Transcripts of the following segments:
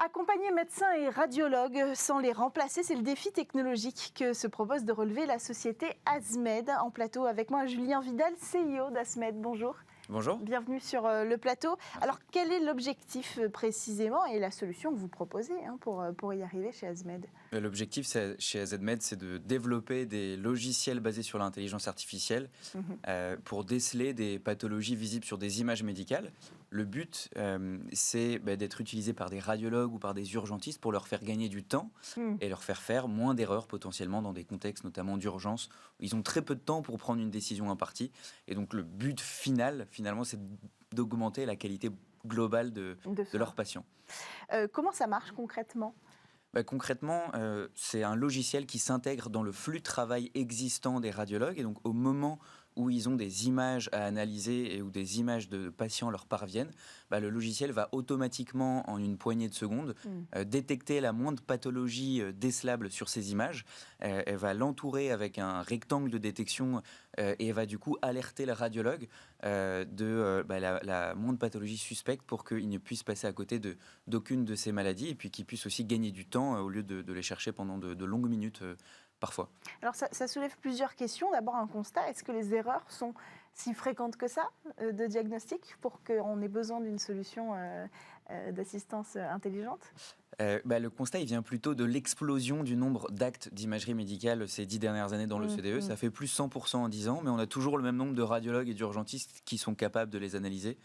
Accompagner médecins et radiologues sans les remplacer, c'est le défi technologique que se propose de relever la société Asmed. En plateau avec moi, Julien Vidal, CEO d'Asmed. Bonjour. Bonjour. Bienvenue sur le plateau. Alors, quel est l'objectif précisément et la solution que vous proposez pour y arriver chez Asmed? L'objectif chez AZMed, c'est de développer des logiciels basés sur l'intelligence artificielle pour déceler des pathologies visibles sur des images médicales. Le but, c'est d'être utilisé par des radiologues ou par des urgentistes pour leur faire gagner du temps et leur faire moins d'erreurs potentiellement dans des contextes notamment d'urgence. Ils ont très peu de temps pour prendre une décision impartie. Et donc le but finalement, c'est d'augmenter la qualité globale de leurs patients. Comment ça marche concrètement ? Concrètement, c'est un logiciel qui s'intègre dans le flux de travail existant des radiologues. Et donc, au moment où ils ont des images à analyser et où des images de patients leur parviennent, le logiciel va automatiquement, en une poignée de secondes, détecter la moindre pathologie décelable sur ces images. Elle va l'entourer avec un rectangle de détection et va du coup alerter le radiologue de la moindre pathologie suspecte pour qu'il ne puisse passer à côté d'aucune de ces maladies et puis qu'il puisse aussi gagner du temps au lieu de les chercher pendant de longues minutes parfois. Alors ça soulève plusieurs questions. D'abord un constat, est-ce que les erreurs sont si fréquentes que ça de diagnostic pour qu'on ait besoin d'une solution d'assistance intelligente ? Le constat, il vient plutôt de l'explosion du nombre d'actes d'imagerie médicale ces 10 dernières années dans le CDE. Ça fait plus 100% en 10 ans, mais on a toujours le même nombre de radiologues et d'urgentistes qui sont capables de les analyser.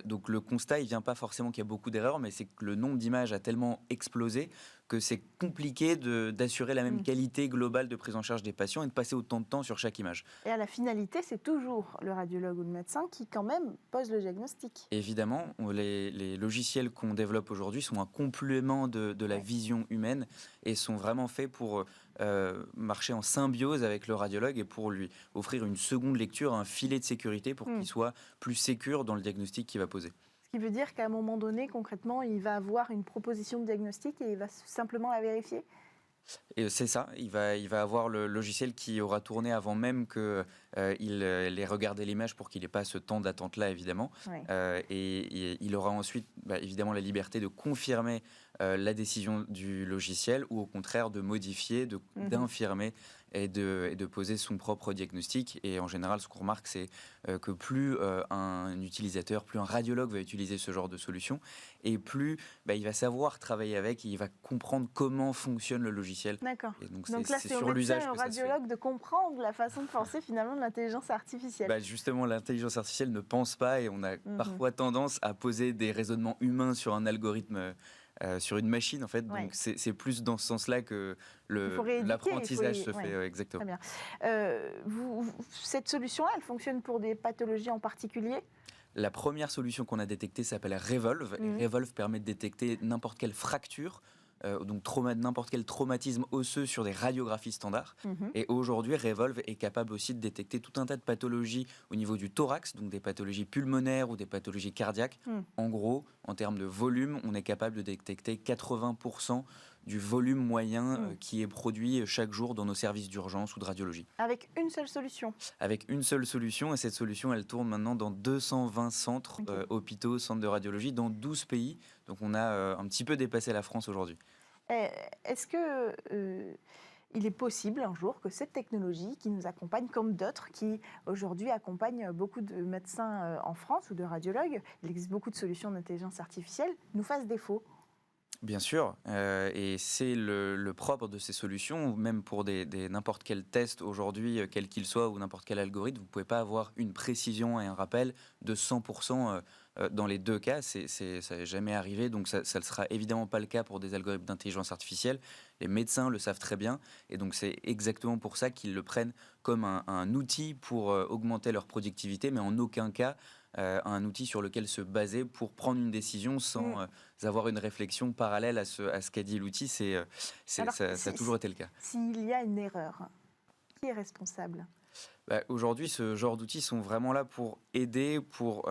Donc le constat, il vient pas forcément qu'il y a beaucoup d'erreurs, mais c'est que le nombre d'images a tellement explosé que c'est compliqué d'assurer la même qualité globale de prise en charge des patients et de passer autant de temps sur chaque image. Et à la finalité, c'est toujours le radiologue ou le médecin qui quand même pose le diagnostic. Évidemment, les logiciels qu'on développe aujourd'hui sont un complément de la vision humaine et sont vraiment faits pour marcher en symbiose avec le radiologue et pour lui offrir une seconde lecture, un filet de sécurité pour qu'il soit plus sécure dans le diagnostic qu'il va poser. Ce qui veut dire qu'à un moment donné, concrètement, il va avoir une proposition de diagnostic et il va simplement la vérifier ? Et c'est ça, il va avoir le logiciel qui aura tourné avant même qu'il ait regardé l'image pour qu'il n'ait pas ce temps d'attente-là, évidemment. Et il aura ensuite, évidemment, la liberté de confirmer la décision du logiciel ou au contraire de modifier, d'infirmer et de poser son propre diagnostic. Et en général, ce qu'on remarque, c'est que plus un utilisateur, plus un radiologue va utiliser ce genre de solution, et plus il va savoir travailler avec, et il va comprendre comment fonctionne le logiciel. D'accord. Et donc là, c'est au médecin et au radiologue de comprendre la façon de penser finalement de l'intelligence artificielle. Justement, l'intelligence artificielle ne pense pas et on a parfois tendance à poser des raisonnements humains sur un algorithme, sur une machine en fait. Donc c'est plus dans ce sens-là que l'apprentissage se fait. Exactement. Très bien. Cette solution-là, elle fonctionne pour des pathologies en particulier ? La première solution qu'on a détectée s'appelle Revolve. Et Revolve permet de détecter n'importe quelle fracture, donc n'importe quel traumatisme osseux sur des radiographies standards. Et aujourd'hui, Revolve est capable aussi de détecter tout un tas de pathologies au niveau du thorax, donc des pathologies pulmonaires ou des pathologies cardiaques. En gros, en termes de volume, on est capable de détecter 80% du volume moyen qui est produit chaque jour dans nos services d'urgence ou de radiologie. Avec une seule solution ? Avec une seule solution, et cette solution, elle tourne maintenant dans 220 centres, hôpitaux, centres de radiologie, dans 12 pays. Donc on a un petit peu dépassé la France aujourd'hui. Est-ce que il est possible un jour que cette technologie qui nous accompagne, comme d'autres qui aujourd'hui accompagnent beaucoup de médecins en France ou de radiologues, il existe beaucoup de solutions d'intelligence artificielle, nous fasse défaut ? Bien sûr, et c'est le propre de ces solutions, même pour n'importe quel test aujourd'hui, quel qu'il soit, ou n'importe quel algorithme, vous ne pouvez pas avoir une précision et un rappel de 100% dans les deux cas, ça n'est jamais arrivé, donc ça ne sera évidemment pas le cas pour des algorithmes d'intelligence artificielle. Les médecins le savent très bien, et donc c'est exactement pour ça qu'ils le prennent comme un outil pour augmenter leur productivité, mais en aucun cas un outil sur lequel se baser pour prendre une décision sans avoir une réflexion parallèle à ce qu'a dit l'outil. Ça a toujours été le cas. S'il y a une erreur, qui est responsable ? Aujourd'hui, ce genre d'outils sont vraiment là pour aider, pour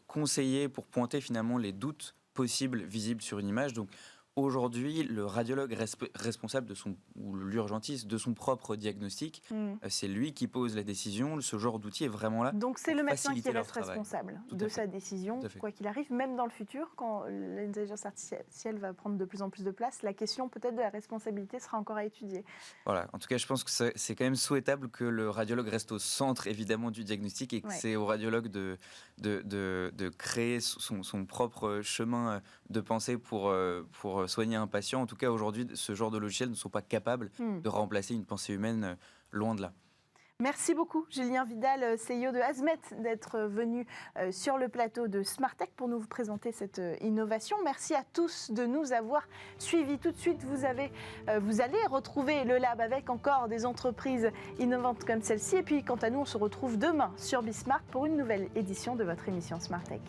conseiller, pour pointer finalement les doutes possibles, visibles sur une image. Donc, Aujourd'hui, le radiologue responsable ou l'urgentiste de son propre diagnostic, c'est lui qui pose la décision. Ce genre d'outil est vraiment là. Donc c'est pour le médecin qui faciliter leur reste travail. responsable Tout de à fait. sa décision, Tout à fait. quoi qu'il arrive, même dans le futur, quand l'intelligence artificielle va prendre de plus en plus de place, la question peut-être de la responsabilité sera encore à étudier. Voilà. En tout cas, je pense que c'est quand même souhaitable que le radiologue reste au centre, évidemment, du diagnostic et que c'est au radiologue de créer son propre chemin de pensée pour soigner un patient. En tout cas, aujourd'hui, ce genre de logiciels ne sont pas capables de remplacer une pensée humaine, loin de là. Merci beaucoup, Julien Vidal, CEO de Azmet, d'être venu sur le plateau de Smartech pour nous présenter cette innovation. Merci à tous de nous avoir suivis. Tout de suite, vous allez retrouver le Lab avec encore des entreprises innovantes comme celle-ci. Et puis, quant à nous, on se retrouve demain sur Bismart pour une nouvelle édition de votre émission Smartech.